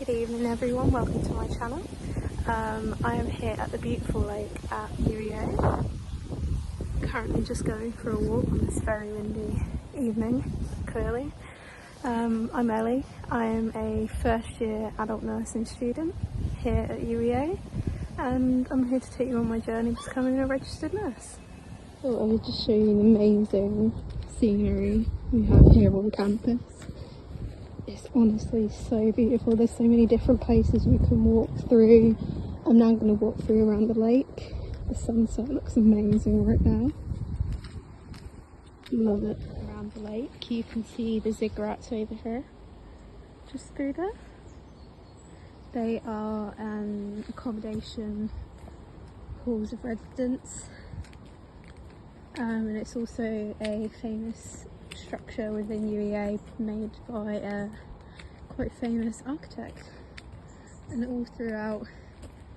Good evening everyone, welcome to my channel. I am here at the beautiful lake at UEA. Currently just going for a walk on this very windy evening, clearly. I'm Ellie. I am a first year adult nursing student here at UEA, and I'm here to take you on my journey to becoming a registered nurse. So I will just show you the amazing scenery we have here on campus. It's honestly so beautiful. There's so many different places we can walk through. I'm now going to walk through around the lake. The sunset looks amazing right now. Love it. Around the lake you can see the ziggurats over here, just through there. They are an accommodation, halls of residence, and it's also a famous structure within UEA made by a quite famous architect. And all throughout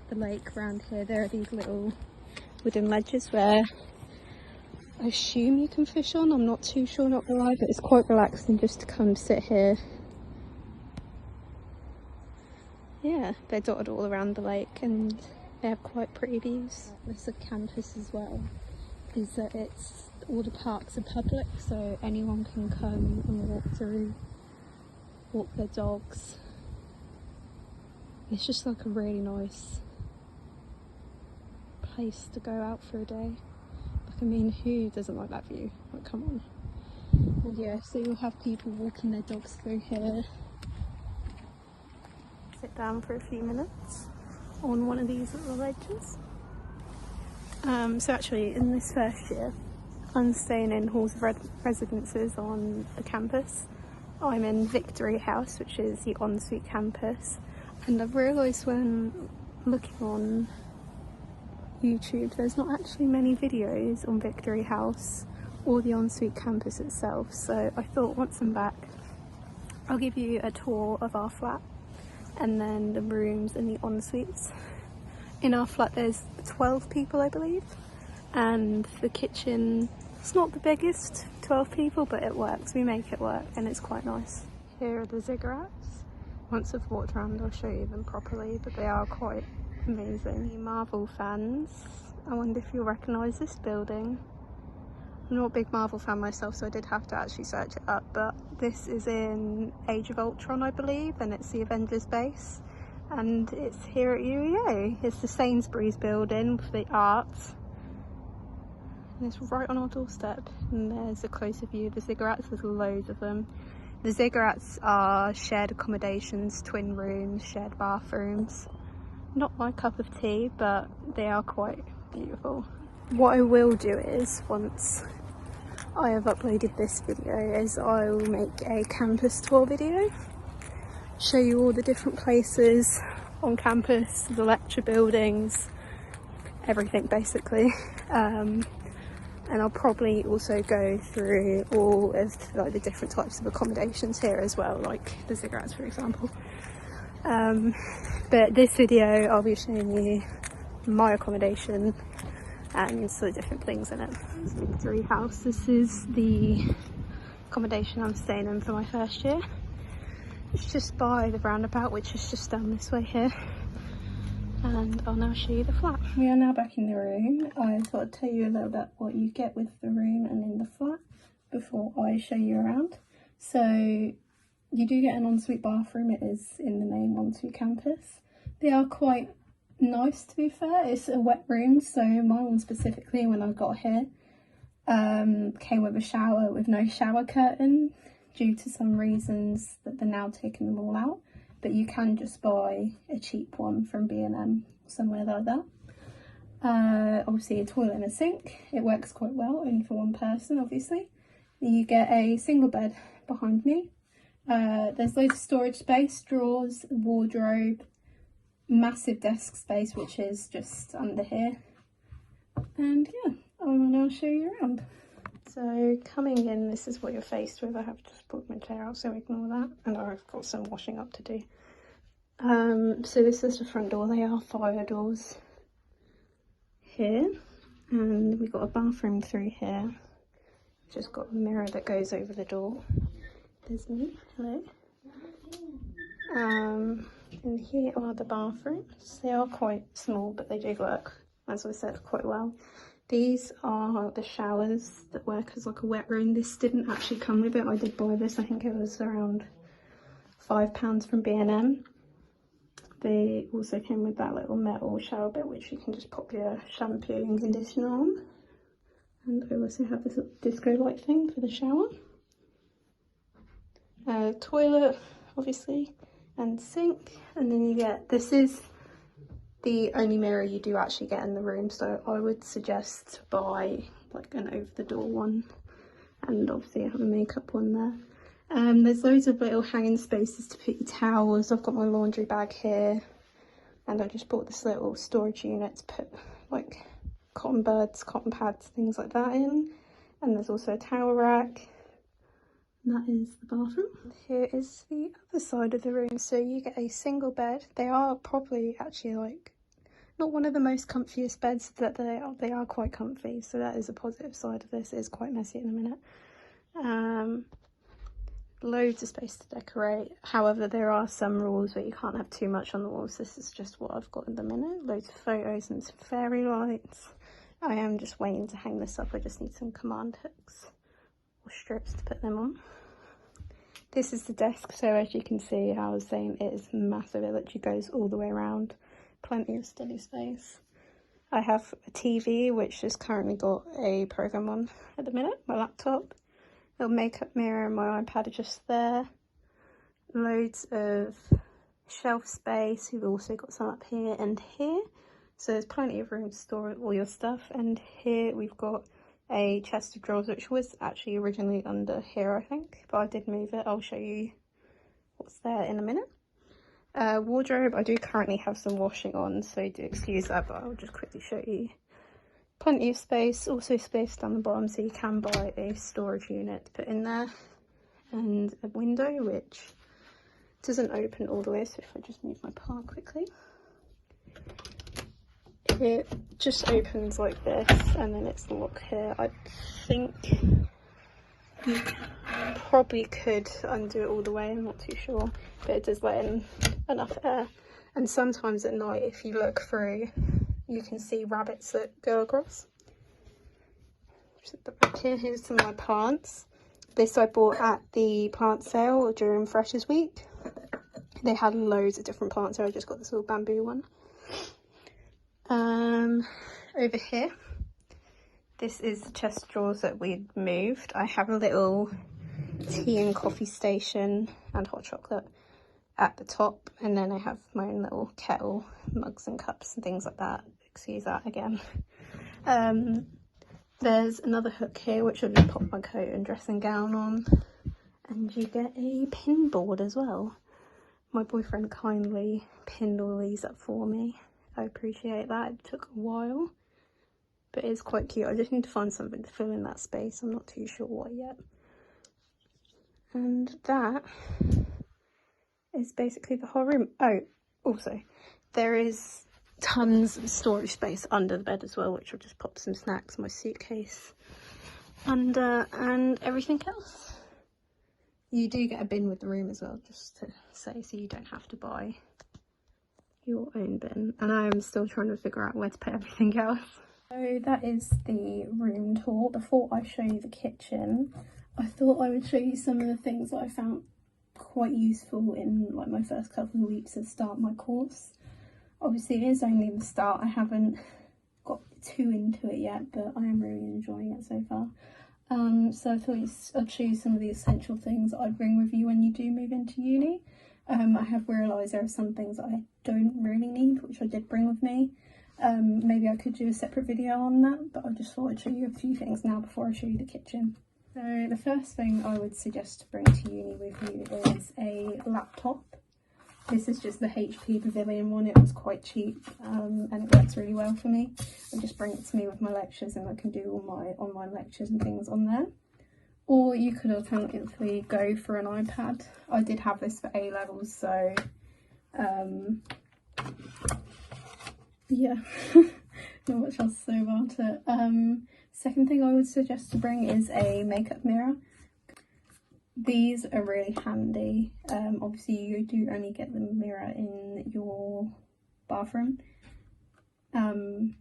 the lake around here there are these little wooden ledges where I assume you can fish on. I'm not too sure, not gonna lie, but it's quite relaxing just to come sit here. Yeah, they're dotted all around the lake and they have quite pretty views. This is campus as well, is that it's all the parks are public, so anyone can come and walk through, walk their dogs. It's just like a really nice place to go out for a day. Like, I mean, who doesn't like that view? Like, come on. And yeah, so you'll have people walking their dogs through here. Sit down for a few minutes on one of these little ledges. So actually, in this first year, I'm staying in halls of residences on the campus. I'm in Victory House, which is the ensuite campus, and I've realised when looking on YouTube there's not actually many videos on Victory House or the ensuite campus itself, so I thought once I'm back I'll give you a tour of our flat and then the rooms and the ensuites. In our flat there's 12 people I believe, and the kitchen, it's not the biggest, 12 people, but it works. We make it work and it's quite nice. Here are the ziggurats. Once I've walked around I'll show you them properly, but they are quite amazing. The Marvel fans, I wonder if you'll recognise this building. I'm not a big Marvel fan myself, so I did have to actually search it up, but this is in Age of Ultron I believe, and it's the Avengers base, and it's here at UEA. It's the Sainsbury's building for the arts. And it's right on our doorstep, and there's a closer view of the ziggurats. There's loads of them. The ziggurats are shared accommodations, twin rooms, shared bathrooms. Not my cup of tea, but they are quite beautiful. What I will do is, once I have uploaded this video, is I will make a campus tour video, show you all the different places on campus, the lecture buildings, everything basically. And I'll probably also go through all of like the different types of accommodations here as well, like the ziggurats for example. But this video I'll be showing you my accommodation and sort of different things in it. Victory House, this is the accommodation I'm staying in for my first year. It's just by the roundabout, which is just down this way here. And I'll now show you the flat. We are now back in the room. I thought I'd tell you a little bit what you get with the room and in the flat before I show you around. So you do get an ensuite bathroom. It is in the main ensuite campus. They are quite nice, to be fair. It's a wet room, so my one specifically when I got here came with a shower with no shower curtain due to some reasons that they're now taking them all out. But you can just buy a cheap one from B&M, somewhere like that. Obviously a toilet and a sink. It works quite well, only for one person obviously. You get a single bed behind me. There's loads of storage space, drawers, wardrobe, massive desk space which is just under here. And yeah, I will now show you around. So coming in, this is what you're faced with. I have just pulled my chair out, so ignore that. And I've got some washing up to do. So this is the front door. They are fire doors here. And we've got a bathroom through here. Just got a mirror that goes over the door. There's me. Hello. And here are the bathrooms. They are quite small, but they do work, as I said, quite well. These are the showers that work as like a wet room. This didn't actually come with it. I did buy this. I think it was around £5 from B&M. They also came with that little metal shower bit, which you can just pop your shampoo and conditioner on. And I also have this little disco light thing for the shower. Toilet, obviously, and sink. And then you get, this is the only mirror you do actually get in the room, so I would suggest to buy like an over the door one, and obviously I have a makeup one there. There's loads of little hanging spaces to put your towels. I've got my laundry bag here, and I just bought this little storage unit to put like cotton buds, cotton pads, things like that in. And there's also a towel rack. And that is the bathroom. Here is the other side of the room. So you get a single bed. They are probably actually like not one of the most comfiest beds, but they are quite comfy. So that is a positive side of this. It is quite messy in a minute. Loads of space to decorate. However, there are some rules where you can't have too much on the walls. This is just what I've got at the minute. Loads of photos and some fairy lights. I am just waiting to hang this up. I just need some command hooks or strips to put them on. This is the desk, so as you can see, I was saying, it is massive. It literally goes all the way around. Plenty of study space. I have a TV which has currently got a program on at the minute, my laptop. Little makeup mirror and my iPad are just there. Loads of shelf space. We've also got some up here and here. So there's plenty of room to store all your stuff. And here we've got a chest of drawers, which was actually originally under here, I think, but I did move it. I'll show you what's there in a minute. Wardrobe, I do currently have some washing on, so do excuse that, but I'll just quickly show you. Plenty of space, also space down the bottom, so you can buy a storage unit to put in there. And a window, which doesn't open all the way, so if I just move my part quickly. It just opens like this, and then it's locked here. I think you probably could undo it all the way, I'm not too sure, but it does let in enough air. And sometimes at night, if you look through, you can see rabbits that go across. Just at the back here, here's some of my plants. This I bought at the plant sale during Freshers Week. They had loads of different plants, so I just got this little bamboo one. Over here, this is the chest of drawers that we'd moved. I have a little tea and coffee station and hot chocolate at the top, and then I have my own little kettle, mugs and cups and things like that. Excuse that again. There's another hook here which I'll just pop my coat and dressing gown on, and you get a pin board as well. My boyfriend kindly pinned all these up for me. I appreciate that. It took a while, but it's quite cute. I just need to find something to fill in that space. I'm not too sure what yet. And that is basically the whole room. Oh, also, there is tons of storage space under the bed as well, which I'll just pop some snacks, my suitcase under, and everything else. You do get a bin with the room as well, just to say, so you don't have to buy your own bin. And I am still trying to figure out where to put everything else. So that is the room tour. Before I show you the kitchen, I thought I would show you some of the things that I found quite useful in like my first couple of weeks to start my course. Obviously it is only the start, I haven't got too into it yet, but I am really enjoying it so far. So I thought I'd show you some of the essential things that I'd bring with you when you do move into uni. I have realised there are some things that I don't really need, which I did bring with me. Maybe I could do a separate video on that, but I just thought I'd show you a few things now before I show you the kitchen. So the first thing I would suggest to bring to uni with you is a laptop. This is just the HP Pavilion one. It was quite cheap, and it works really well for me. I just bring it to me with my lectures, and I can do all my online lectures and things on there. Or you could alternatively go for an iPad. I did have this for A-levels, so yeah, not much else to say about it. Second thing I would suggest to bring is a makeup mirror. These are really handy. Obviously you do only get the mirror in your bathroom. And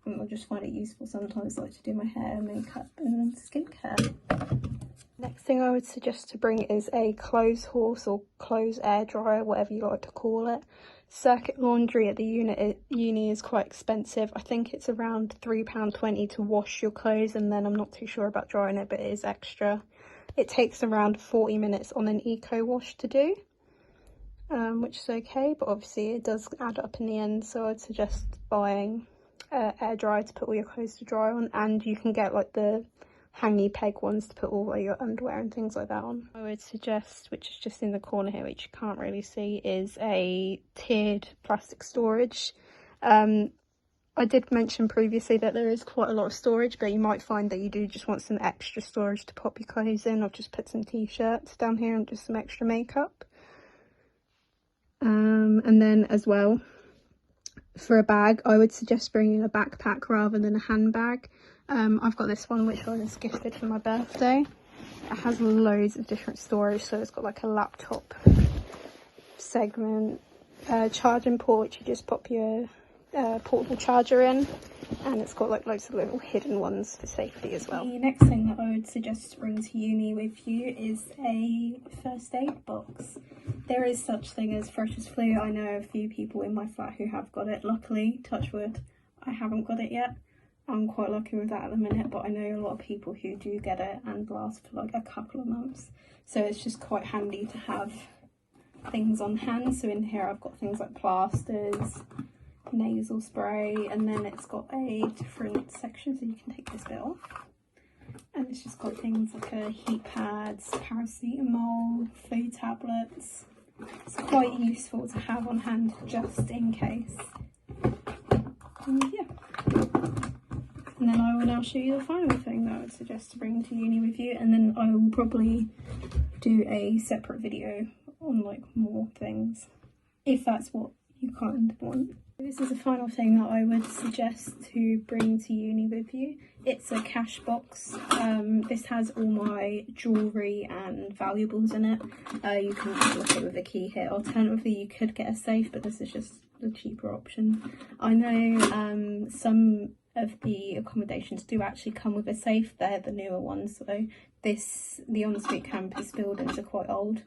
I just find it useful sometimes, like to do my hair, makeup and skincare. Next thing I would suggest to bring is a clothes horse or clothes air dryer, whatever you like to call it. Circuit laundry at the uni is quite expensive. I think it's around £3.20 to wash your clothes, and then I'm not too sure about drying it, but it is extra. It takes around 40 minutes on an eco wash to do, which is okay, but obviously it does add up in the end, so I'd suggest buying air dryer to put all your clothes to dry on, and you can get like the hangy peg ones to put all your underwear and things like that on. I would suggest, which is just in the corner here, which you can't really see, is a tiered plastic storage. I did mention previously that there is quite a lot of storage, but you might find that you do just want some extra storage to pop your clothes in. I've just put some t-shirts down here and just some extra makeup. And then as well, for a bag, I would suggest bringing a backpack rather than a handbag. I've got this one which I was gifted for my birthday. It has loads of different storage, so it's got like a laptop segment, charging port which you just pop your portable charger in, and it's got like loads of little hidden ones for safety as well. The next thing that I would suggest to bring to uni with you is a first aid box. There is such thing as freshers flu. I know a few people in my flat who have got it. Luckily, touch wood, I haven't got it yet. I'm quite lucky with that at the minute, but I know a lot of people who do get it and last for like a couple of months. So it's just quite handy to have things on hand. So in here I've got things like plasters, nasal spray, and then it's got a different section so you can take this bit off. And it's just got things like heat pads, paracetamol, food tablets. It's quite useful to have on hand just in case. And yeah. And then I will now show you the final thing that I would suggest to bring to uni with you, and then I will probably do a separate video on like more things, if that's what you kind of want. This is the final thing that I would suggest to bring to uni with you. It's a cash box. This has all my jewellery and valuables in it. You can lock it with a key here. Alternatively, you could get a safe, but this is just the cheaper option. I know some of the accommodations do actually come with a safe. They're the newer ones, so the ensuite campus buildings are quite old.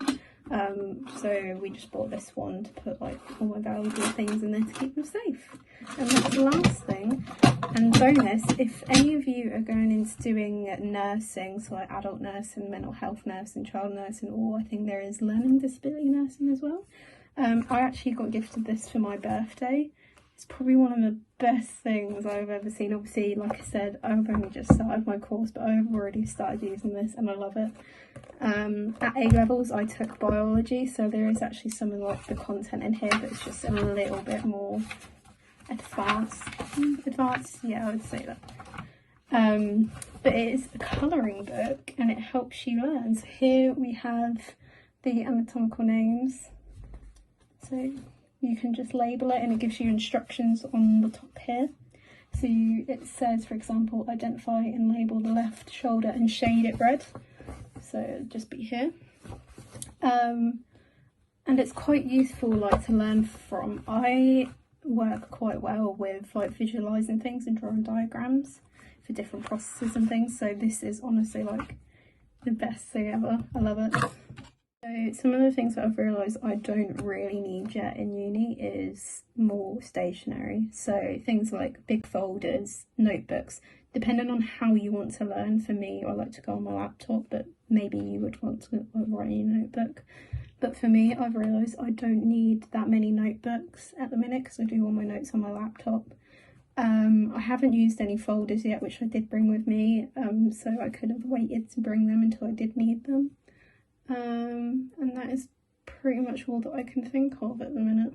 So we just bought this one to put like all my valuable things in there to keep them safe. And that's the last thing. And bonus, if any of you are going into doing nursing, so like adult nursing, mental health nursing, child nursing, or I think there is learning disability nursing as well. I actually got gifted this for my birthday. It's probably one of the best things I've ever seen. Obviously, like I said, I've only just started my course, but I've already started using this and I love it. At A levels, I took biology, so there is actually some of like the content in here that's just a little bit more advanced. Yeah, I would say that. But it is a colouring book and it helps you learn. So here we have the anatomical names. So you can just label it and it gives you instructions on the top here. So it says, for example, identify and label the left shoulder and shade it red. So it'll just be here. And it's quite useful like to learn from. I work quite well with like visualising things and drawing diagrams for different processes and things. So this is honestly like the best thing ever. I love it. So some of the things that I've realised I don't really need yet in uni is more stationery. So things like big folders, notebooks, depending on how you want to learn. For me, I like to go on my laptop, but maybe you would want to write in a notebook. But for me, I've realised I don't need that many notebooks at the minute because I do all my notes on my laptop. I haven't used any folders yet, which I did bring with me, so I could have waited to bring them until I did need them. And that is pretty much all that I can think of at the minute.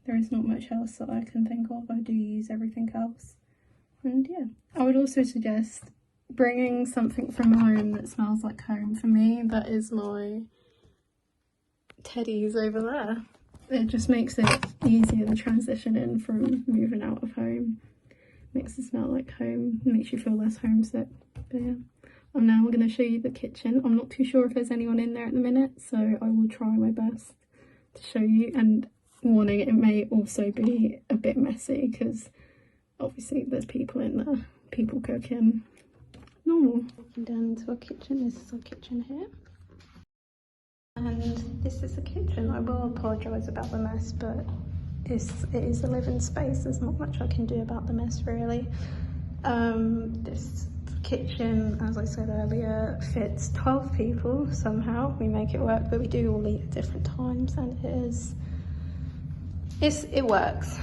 There is not much else that I can think of. I do use everything else. And yeah, I would also suggest bringing something from home that smells like home. For me, that is my teddies over there. It just makes it easier to transition in from moving out of home. Makes it smell like home, makes you feel less homesick. But yeah, I'm now going to show you the kitchen. I'm not too sure if there's anyone in there at the minute, so I will try my best to show you, and warning, it may also be a bit messy because obviously there's people in there, people cooking, normal. Walking down into our kitchen, this is our kitchen here. And this is the kitchen. I will apologise about the mess, but it is a living space. There's not much I can do about the mess really. This kitchen, as I said earlier, fits 12 people somehow. We make it work, but we do all eat at different times, and it works.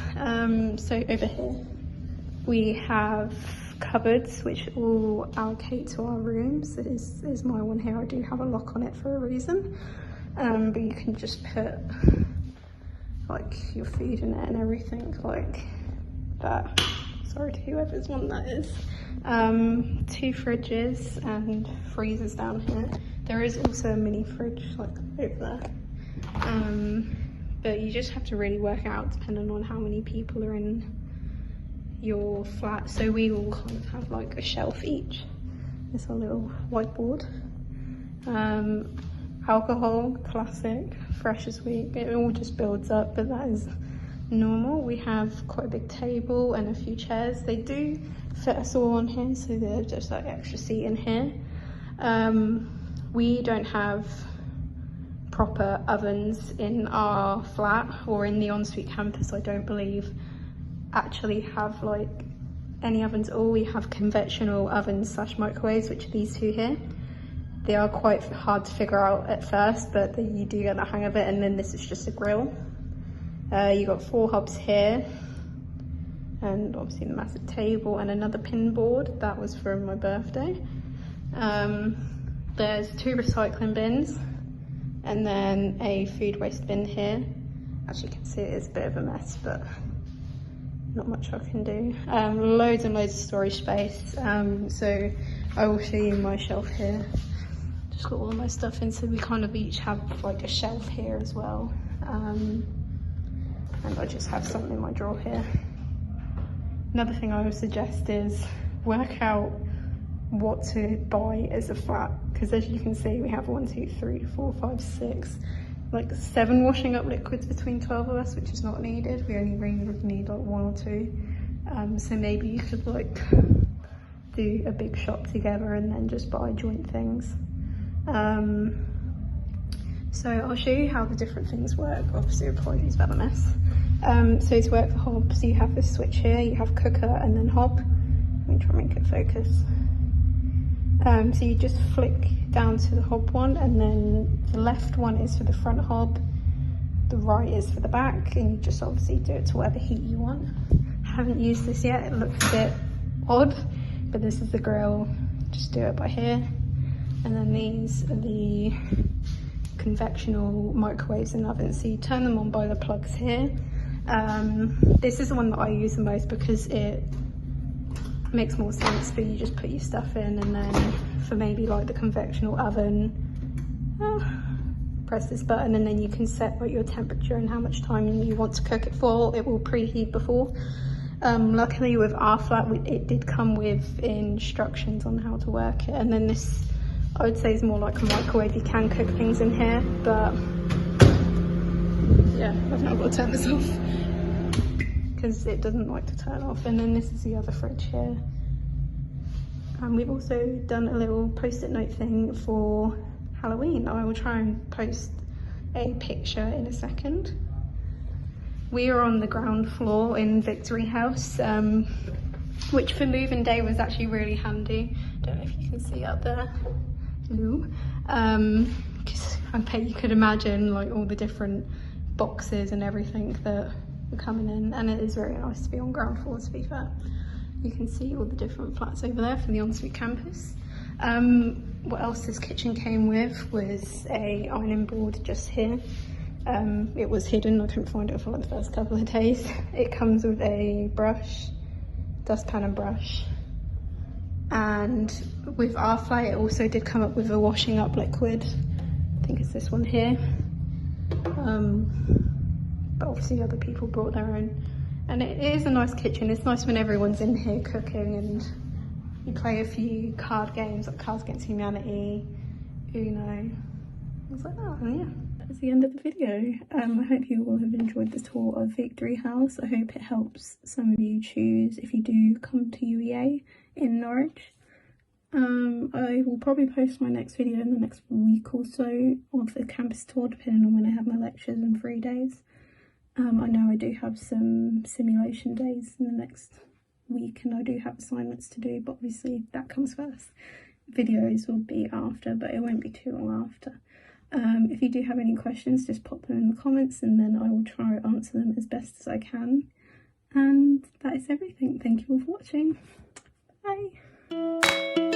So over here we have cupboards which all allocate to our rooms. This is my one here. I do have a lock on it for a reason, but you can just put like your food in it and everything like that. Sorry to whoever's one that is. 2 fridges and freezers down here. There is also a mini fridge like over there. But you just have to really work out depending on how many people are in your flat. So we all kind of have like a shelf each. It's a little whiteboard. Alcohol, classic, fresh as week. It all just builds up, but that is normal. We have quite a big table and a few chairs. They do fit us all on here, so there's just like extra seat in here. We don't have proper ovens in our flat or in the ensuite campus. I don't believe actually have like any ovens at all. We have conventional ovens / microwaves, which are these 2 here. They are quite hard to figure out at first, but you do get the hang of it. And then this is just a grill. You got 4 hobs here, and obviously the massive table and another pin board. That was from my birthday. There's 2 recycling bins and then a food waste bin here. As you can see, it's a bit of a mess, but not much I can do. Loads and loads of storage space. So I will show you my shelf here. Just got all my stuff in, so we kind of each have like a shelf here as well. And I just have something in my drawer here. Another thing I would suggest is work out what to buy as a flat, because as you can see we have 1, 2, 3, 4, 5, 6, like 7 washing up liquids between 12 of us, which is not needed. We only really need like 1 or 2. So maybe you could like do a big shop together and then just buy joint things. So I'll show you how the different things work. Obviously apologies about the mess. So to work the hobs, you have this switch here, you have cooker and then hob. Let me try and make it focus. So you just flick down to the hob one, and then the left one is for the front hob, the right is for the back, and you just obviously do it to whatever heat you want. I haven't used this yet, it looks a bit odd, but this is the grill. Just do it by here. And then these are the conventional microwaves and ovens, so you turn them on by the plugs here. This is the one that I use the most because it makes more sense, but you just put your stuff in, and then for maybe like the conventional oven, press this button and then you can set like your temperature and how much time you want to cook it for. It will preheat before. Luckily with our flat it did come with instructions on how to work it, and then this I would say is more like a microwave. You can cook things in here, but yeah, I've now got to turn this off because it doesn't like to turn off. And then this is the other fridge here. And we've also done a little post-it note thing for Halloween. I will try and post a picture in a second. We are on the ground floor in Victory House, which for moving day was actually really handy. Don't know if you can see out there. Hello. Because I bet you could imagine like all the different boxes and everything that were coming in, and it is very nice to be on ground floor, to be fair. You can see all the different flats over there from the ensuite campus. What else this kitchen came with was a ironing board just here. It was hidden, I couldn't find it for like the first couple of days. It comes with a brush, dustpan and brush. And with our flat it also did come up with a washing up liquid. I think it's this one here. But obviously other people brought their own. And it is a nice kitchen. It's nice when everyone's in here cooking and you play a few card games like Cards Against Humanity, Uno, things like that. And yeah. that is the end of the video. I hope you all have enjoyed the tour of Victory House. I hope it helps some of you choose if you do come to UEA in Norwich. I will probably post my next video in the next week or so of the campus tour, depending on when I have my lectures and free days. I know I do have some simulation days in the next week, and I do have assignments to do, but obviously that comes first. Videos will be after, but it won't be too long after. If you do have any questions, just pop them in the comments and then I will try to answer them as best as I can. And that is everything. Thank you all for watching. Bye.